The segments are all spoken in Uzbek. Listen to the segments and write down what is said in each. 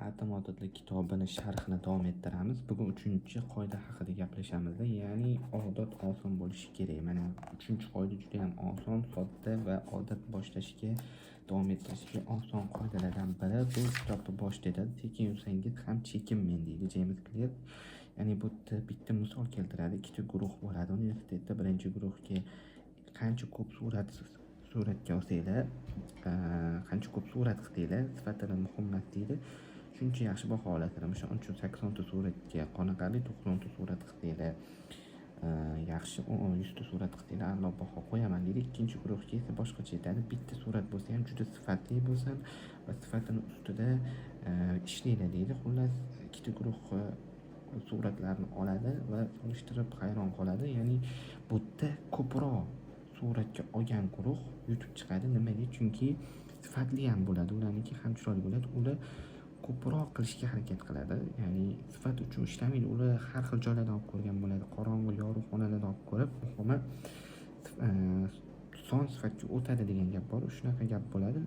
Atom odatlar kitobini sharhini davom ettiramiz. Bugun 3-qoida haqida gaplashamiz. Ya'ni odat oson bo'lishi kerak. Mana 3-qoida juda ham oson, sodda va odat boshlashga, davom ettirishga oson qoidalardan biri. Bu kitobni boshida aytadi, sekin yursangiz ham chekinmang deydi James Clear. Ya'ni bu yerda bitta misol keltiradi. Ikkita guruh bo'ladi universitetda. Birinchi guruhga qancha ko'p suratga olsanglar, qancha ko'p surat qilsanglar, sifatini muhim emas deydi. Shuncha yaxshi baho olasizlar. Misol uchun 80 ta suratga qoniqarli 90 ta surat qilsanglar, yaxshi 100 ta surat qilsanglar a'lo baho qo'yaman deydi. Ikkinchi guruhga esa boshqacha aytadi. Bitta surat bo'lsa ham juda sifatli bo'lsin va sifatini ustida ishlaydi deydi. Xullas, ikkita guruh suratlarni oladi va solishtirib hayron qoladi. Ya'ni bu yerda ko'proq suratga olgan guruh yutib chiqadi. Nimaga? Chunki sifatli ham bo'ladi, ularniki ham chiroyli bo'ladi. Ular ko'proq qilishga harakat qiladi. Ya'ni sifat uchun ishlamaydi. Ular har xil joylardan olib ko'rgan bo'ladi. Qorong'u, yorug' xonalardan olib ko'rib, muhimi son sifatga o'tadi degan gap bor. Shunaqa gap bo'ladi.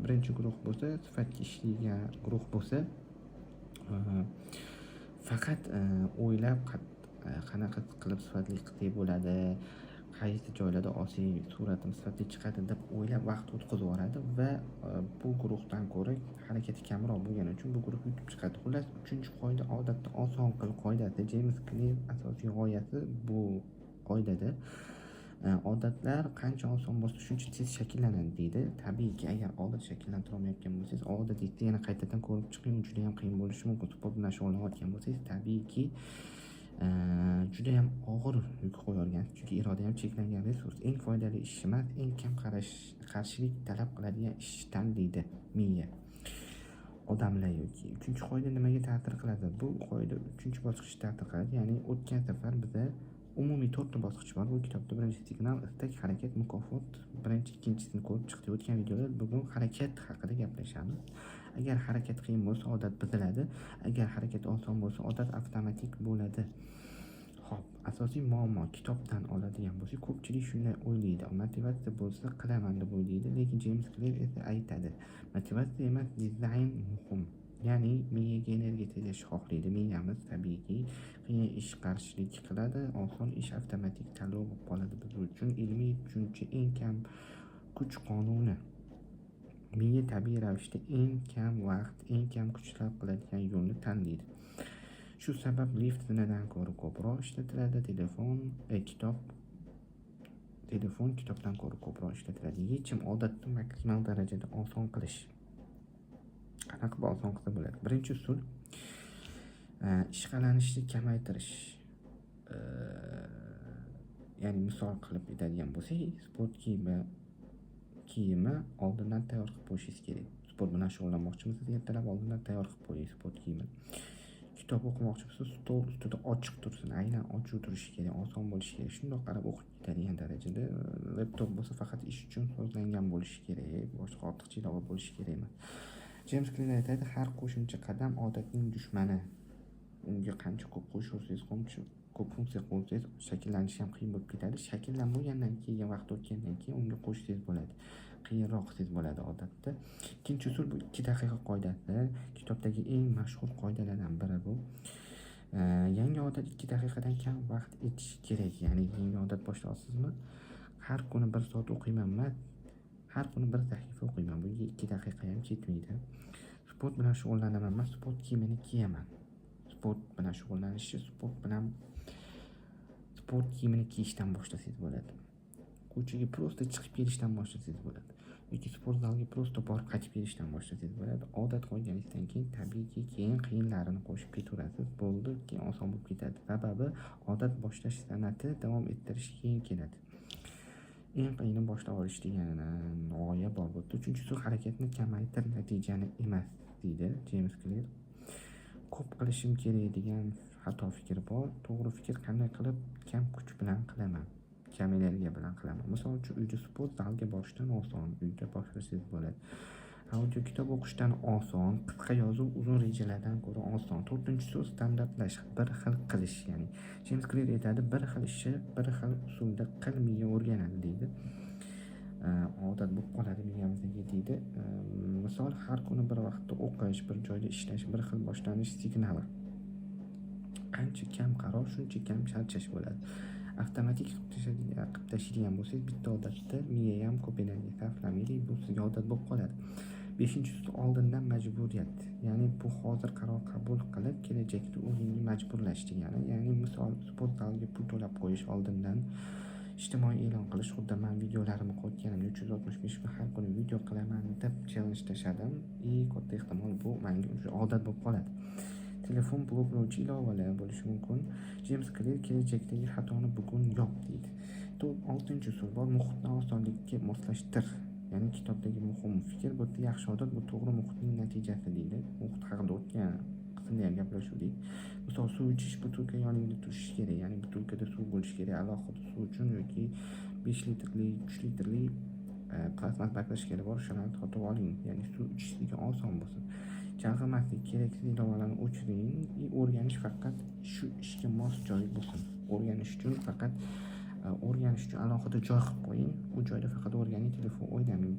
Birinchi guruh bo'lsa, sifatga ishlaydigan guruh bo'lsa, faqat o'ylab qanaqa qilib sifatli qilsak bo'ladi, qaysi joylarda olsak suratim sifatli chiqadi deb o'ylab vaqt o'tkazib yuboradi va bu guruhdan ko'ra harakati kamroq bo'lgani uchun bu guruh yutib chiqadi. Xullas, 3-qoida odatni oson qil qoidasi. James Clear asosiy g'oyasi bu qoidada odatlar qancha oson bo'lsa shuncha tez shakllanadi deydi. Tabiiyki, agar odat shakllantira olmayotgan bo'lsangiz, odatingizni yana qaytadan ko'rib chiqing, juda ham qiyin bo'lishi mumkin. Sport bilan shug'ullanayotgan bo'lsangiz, tabiiyki juda ham og'ir yuk qo'yarkansiz, chunki iroda ham cheklangan resurs. Eng foydali ish emas, eng kam qarshilik talab qiladigan ish tanlaydi miya. Odamlar yoki 3-qoida nimaga ta'sir qiladi? Bu qoida 3-bosqichda ta'sir qiladi. Ya'ni o'tgan safar biza umumiy 4 ta bosqich bor. Bu kitobda birinchi signal, istak, harakat, mukofot, birinchi, ikkinchisini ko'rib chiqdik. O'tgan videoda bugun harakat haqida gaplashamiz. Agar harakat qiyin bo'lsa, odat buziladi. Agar harakat oson bo'lsa, odat avtomatik bo'ladi. Xo'p, asosiy muammo kitobdan oladigan bo'lsak, ko'pchilik shunday o'ylaydi. Motivatsiya bo'lsa qilaman deb o'ylaydi, lekin James Clear esa aytadi, motivatsiya emas, dizayn muhim. Ya'ni miyaga energiya tejashi xohlaydi. Miyamiz tabiiyki qiyin ish qarshilik qiladi, oson ish avtomatik tanlov bo'lib qoladi biz uchun. Ilmiy tushuncha eng kam kuch qonuni. Miya tabiiy ravishda eng kam vaqt, eng kam kuch sarf qiladigan yo'lni tanlaydi. Shu sabab lift zinadan ko'ra ko'proq ishlatiladi. Telefon kitobdan ko'ra ko'proq ishlatiladi. Yechim odatni maksimal darajada oson qilish. Qanaqa qilib oson qilsa bo'ladi? Birinchi usul ishqalanishni kamaytirish. Ya'ni misol qilib aytadigan bo'lsak, sport kiyimi oldindan tayyor qilib qo'yishingiz kerak. Sport bilan shug'ullanmoqchimisiz, ertalab oldindan tayyor qilib qo'ying sport kiyimini. Kitob o'qimoqchi bo'lsa, stol ustida ochiq tursin, aynan ochiq turishi kerak, oson bo'lishi kerak. Shundoq qarab o'qib ketadigan darajada. Laptop bo'lsa faqat ish uchun sozlangan bo'lishi kerak, boshqa ortiqcha ilova bo'lishi kerak emas. James Clear aytadi, har qo'shimcha qadam odatning dushmani. Unga qancha ko'p qo'shilsangiz, ko'p funksiya qo'ysangiz, shakllanishi ham qiyin bo'lib ketadi. Shakllanmagandan keyin, vaqt o'tgandan keyin unga qo'shsangiz bo'ladi. Qiyinroq qilsangiz bo'ladi odatda. Ikkinchi usul bu 2 daqiqa qoidasi. Kitobdagi eng mashhur qoidalardan biri bu. Yangi odat 2 daqiqadan kam vaqt etishi kerak. Ya'ni yangi odat boshlayapsizmi? Har kuni 1 soat o'qiyman emas, har kuni 1 sahifa o'qiyman. Bunga 2 daqiqa ham ketmaydi. Sport bilan shug'ullanaman emas, sport kiyimini kiyaman. Sport bilan shug'ullanishni sport kiyimini kiyishdan boshlasangiz bo'ladi. Ko'chaga prosta chiqib kelishdan boshlasangiz bo'ladi. Yoki sport zaliga prosta borib qaytib kelishdan boshlasangiz bo'ladi. Odat qo'yganingizdan keyin tabiiyki keyin qiyinlarini qo'shib ketaverasiz. Bo'ldi, keyin oson bo'lib ketadi. Sababi odat boshlash san'ati davom ettirish qiyin keladi. Eng qiyini boshlab olish degan g'oya bor bu. 3-usul harakatni kamaytir, natijani emas deydi James Clear. Ko'p qilishim kerak degan xato fikr bor. To'g'ri fikr, qanday qilib kam kuch bilan qilaman, kam energiya bilan qilaman. Misol uchun uyda sport zaliga borishdan oson, uyda boshlasangiz bo'ladi. Audio kitob o'qishdan oson, qisqa yozuv uzun rejalardan ko'ra oson. 4-so'z standartlash, bir xil qilish. Ya'ni James Clear aytadi, bir xil ishni bir xil usulda qilmay o'rganadi deydi. odat bo'lib qoladi miyamizdagi deydi. Misol har kuni bir vaqtda o'qish, bir joyda ishlash, bir xil boshlanish signali. Qancha kam qaror, shuncha kam charchash bo'ladi. Avtomatik qilib tashlaydigan bo'lsangiz, bitta odatda miya ham ko'p energiya sarflamaydi, bu sizga odat bo'lib qoladi. 5-si oldindan majburiyat. Ya'ni bu hozir qaror qabul qilib, kelajakda o'zingni majburlash degani. Ya'ni misol sport zaliga pul to'lab qo'yish oldindan ijtimoiy e'lon qilish, xuddi men videolarimni qo'yganimda 365 kun har kuni video qilaman deb challenge tashladim. Katta ehtimol bu menga odat bo'lib qoladi. Telefon bloklovchi ilovalar bo'lishi mumkin. James Clear kelajakdagi xatoni bugun yop deydi. 6-usul bor, muhitni osonlikka moslashtir. Ya'ni kitobdagi muhim fikr, bu yerda yaxshi odat bu to'g'ri muhitning natijasi deydi. Muhit haqida o'tgan qismda ham gaplashuvdik. Misol suv ichish, butilka yoningda turishi kerak. Ya'ni butilkada suv bo'lishi kerak. Alohida suv uchun yoki 5 litrli, 3 litrli plastmas baklashkalar bor, shularni sotib oling. Ya'ni suv ichishligi oson bo'lsin. Chalg'imaslik, keraksiz ilovalarni o'chiring. O'rganish faqat shu ishga mos joy bo'lsin. O'rganish uchun alohida joy qilib qo'ying. U joyda faqat o'rganing, telefon o'ynamang.